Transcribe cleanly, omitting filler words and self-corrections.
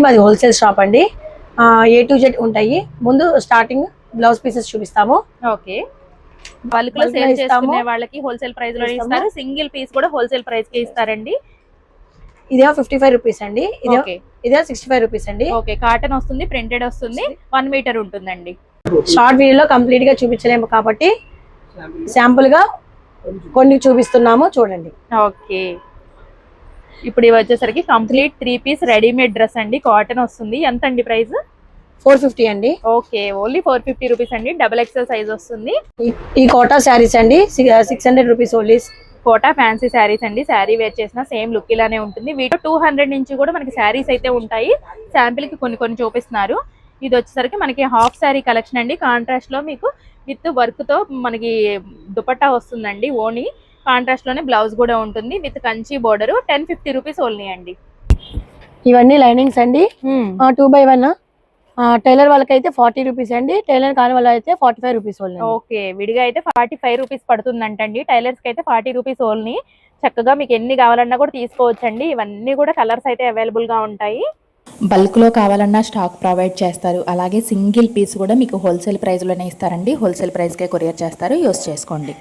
మాది wholesale shop అండి. A to Z ఉంటాయి. ముందు స్టార్టింగ్ బ్లౌజ్ పీసెస్ చూపిస్తాము. ఓకే. బల్క్ లో సేల్ చేసుకునే వాళ్ళకి హోల్సేల్ ప్రైస్ లో ఇస్తారు. సింగిల్ పీస్ కూడా హోల్సేల్ ప్రైస్ కి ఇస్తారండి. ఇదే 55 రూపీస్ అండి. ఇదే 65 రూపీస్ అండి. ఓకే. కాటన్ వస్తుంది, ప్రింటెడ్ వస్తుంది, 1 మీటర్ ఉంటుందండి. షార్ట్ వీడియోలో కంప్లీట్ గా చూపించలేము కాబట్టి శాంపుల్ గా కొన్ని చూపిస్తున్నాము, చూడండి. ఓకే. ఇప్పుడు ఇవి వచ్చేసరికి కంప్లీట్ 3 పీస్ రెడీమేడ్ డ్రెస్ అండి. కాటన్ వస్తుంది. ఎంత అండి ప్రైస్? 450 అండి. ఓకే, ఓన్లీ 450 రూపీస్ అండి. XXL సైజ్ వస్తుంది. ఈ కోటా శారీస్ అండి 600 rupees only. Kota fancy saris అండి. శారీ వేర్ చేసిన సేమ్ లుక్ ఇలానే ఉంటుంది. వీటిలో 200 నుంచి కూడా మనకి శారీస్ అయితే ఉంటాయి. శాంపిల్ కి కొన్ని చూపిస్తున్నారు. ఇది వచ్చేసరికి మనకి హాఫ్ శారీ కలెక్షన్ అండి. కాంట్రాస్ట్ లో మీకు విత్ వర్క్ తో మనకి దుపట్టా వస్తుందండి. ఓనీ కాంట్రాస్ట్ లోనే బ్లౌజ్ కూడా ఉంటుంది with Kanchi border. 1050 rupees only అండి. ఇవన్నీ లైనింగ్స్ అండి. 2x1. టైలర్ వాళ్ళకైతే 40 రూపీస్ అండి. టైలర్ కాని వాళ్ళైతే 45 రూపీస్ ఓన్లీ. ఓకే, విడిగా అయితే 45 రూపీస్ పడుతుందంటండి. టైలర్స్ కి అయితే 40 రూపీస్ ఓన్లీ. చక్కగా మీకు ఎన్ని కావాలన్నా కూడా తీసుకోవచ్చండి. ఇవన్నీ కూడా కలర్స్ అయితే అవైలబుల్ గా ఉంటాయి. బల్క్లో కావాలన్నా స్టాక్ ప్రొవైడ్ చేస్తారు. అలాగే సింగిల్ పీస్ కూడా మీకు హోల్సేల్ ప్రైస్లోనే ఇస్తారండి. హోల్సేల్ ప్రైస్కే కొరియర్ చేస్తారు. యూస్ చేసుకోండి.